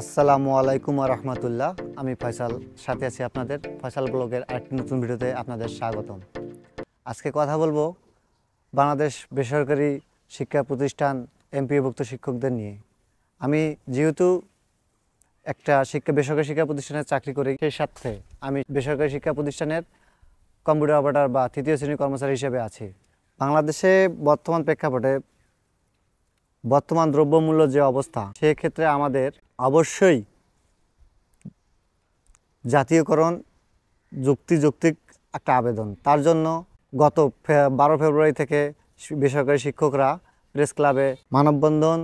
আসসালামু আলাইকুম রহমতুল্লাহ। আমি ফয়সাল, সাথে আছি আপনাদের ফয়সাল ব্লগের আরেকটি নতুন ভিডিওতে আপনাদের স্বাগতম। আজকে কথা বলবো বাংলাদেশ বেসরকারি শিক্ষা প্রতিষ্ঠান এমপিওভুক্ত শিক্ষকদের নিয়ে। আমি যেহেতু একটা বেসরকারি শিক্ষা প্রতিষ্ঠানে চাকরি করি, সেই সাথে আমি বেসরকারি শিক্ষা প্রতিষ্ঠানের কম্পিউটার অপারেটর বা তৃতীয় শ্রেণীর কর্মচারী হিসেবে আছি। বাংলাদেশে বর্তমান প্রেক্ষাপটে বর্তমান দ্রব্যমূল্য যে অবস্থা, সেক্ষেত্রে আমাদের অবশ্যই জাতীয়করণ যৌক্তিক একটা আবেদন। তার জন্য গত 12 ফেব্রুয়ারি থেকে বেসরকারি শিক্ষকরা প্রেস ক্লাবে মানববন্ধন,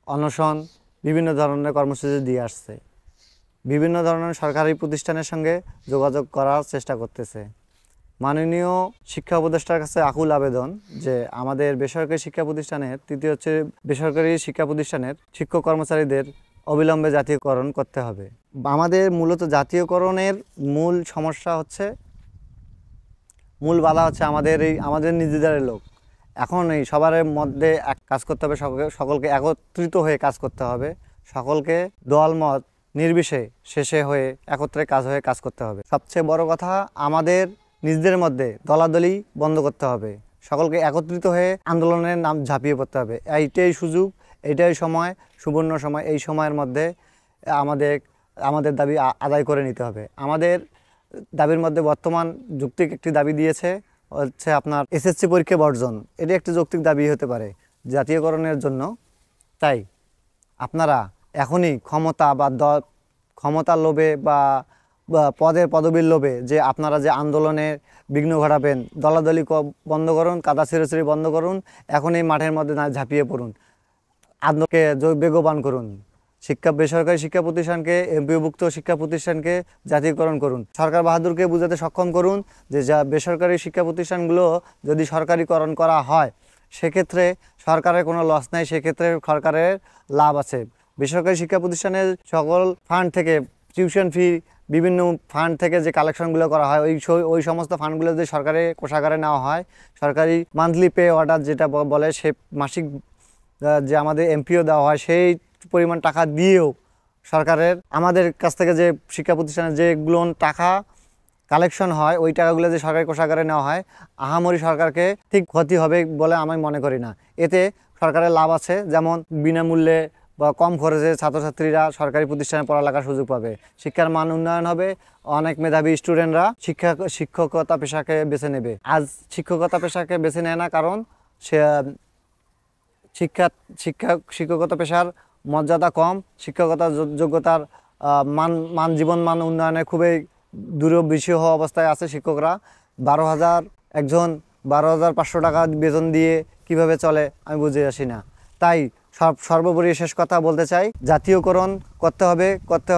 অনশন, বিভিন্ন ধরনের কর্মসূচি দিয়ে আসছে। বিভিন্ন ধরনের সরকারি প্রতিষ্ঠানের সঙ্গে যোগাযোগ করার চেষ্টা করতেছে। মাননীয় শিক্ষা উপদেষ্টার কাছে আকুল আবেদন যে আমাদের বেসরকারি শিক্ষা প্রতিষ্ঠানের বেসরকারি শিক্ষা প্রতিষ্ঠানের শিক্ষক কর্মচারীদের অবিলম্বে জাতীয়করণ করতে হবে। আমাদের মূলত জাতীয়করণের মূল সমস্যা হচ্ছে, মূল বাধা হচ্ছে আমাদের নিজেদের লোক। এখন এই সবার মধ্যে এক কাজ করতে হবে, সকলকে একত্রিত হয়ে কাজ করতে হবে, সকলকে দলমত নির্বিশেষে হয়ে একত্রে কাজ করতে হবে। সবচেয়ে বড় কথা, আমাদের নিজেদের মধ্যে দলাদলি বন্ধ করতে হবে, সকলকে একত্রিত হয়ে আন্দোলনের নাম ঝাঁপিয়ে পড়তে হবে। এইটাই সুযোগ, এইটাই সময়, সুবর্ণ সময়। এই সময়ের মধ্যে আমাদের দাবি আদায় করে নিতে হবে। আমাদের দাবির মধ্যে বর্তমান যৌক্তিক একটি দাবি দিয়েছে হচ্ছে আপনার এসএসসি পরীক্ষা বর্জন। এটি একটি যৌক্তিক দাবি হতে পারে জাতীয়করণের জন্য। তাই আপনারা এখনই ক্ষমতার লোভে বা পদবীর লোভে যে আপনারা যে আন্দোলনে বিঘ্ন ঘটাবেন, দলাদলি বন্ধ করুন, কাদা ছিঁড়াছিঁড়ি বন্ধ করুন, এখনই মাঠের মধ্যে না ঝাঁপিয়ে পড়ুন, আন্দোলনকে বেগবান করুন। বেসরকারি শিক্ষা প্রতিষ্ঠানকে, এমপিওভুক্ত শিক্ষা প্রতিষ্ঠানকে জাতীয়করণ করুন। সরকার বাহাদুরকে বোঝাতে সক্ষম করুন যে বেসরকারি শিক্ষা প্রতিষ্ঠানগুলো যদি সরকারিকরণ করা হয়, সেক্ষেত্রে সরকারের কোনো লস নাই, সেক্ষেত্রে সরকারের লাভ আছে। বেসরকারি শিক্ষা প্রতিষ্ঠানের সকল ফান্ড থেকে, টিউশন ফি, বিভিন্ন ফান্ড থেকে যে কালেকশনগুলো করা হয়, ওই সমস্ত ফান্ডগুলো যদি সরকারি কোষাগারে নেওয়া হয়, সরকারি মান্থলি পে অর্ডার যেটা বলে, সে মাসিক যে আমাদের এমপিও দেওয়া হয়, সেই পরিমাণ টাকা দিয়েও আমাদের কাছ থেকে যে শিক্ষা প্রতিষ্ঠানের যেগুলো টাকা কালেকশন হয়, ওই টাকাগুলো যে সরকারি কোষাগারে নেওয়া হয়, আহামরি সরকারকে ঠিক ক্ষতি হবে বলে আমি মনে করি না। এতে সরকারের লাভ আছে, যেমন বিনামূল্যে বা কম খরচে ছাত্রছাত্রীরা সরকারি প্রতিষ্ঠানে পড়ালেখার সুযোগ পাবে, শিক্ষার মান উন্নয়ন হবে, অনেক মেধাবী স্টুডেন্টরা শিক্ষকতা পেশাকে বেছে নেবে। আজ শিক্ষকতা পেশাকে বেছে নেয় না, কারণ সে শিক্ষকতা পেশার মর্যাদা কম, শিক্ষকতার যোগ্যতার জীবন মান উন্নয়নে খুবই দুরভিসহ অবস্থায় আছে শিক্ষকরা। 12,500 টাকা বেতন দিয়ে কিভাবে চলে আমি বুঝে আসি না। তাই সর্বোপরি শেষ কথা বলতে চাই, জাতীয়করণ করতে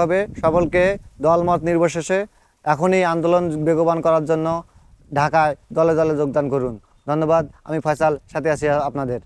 হবে সকলকে দলমত নির্বিশেষে। এখনই আন্দোলন বেগবান করার জন্য ঢাকায় দলে দলে যোগদান করুন। ধন্যবাদ। আমি ফয়সাল, সাথে আছি আপনাদের।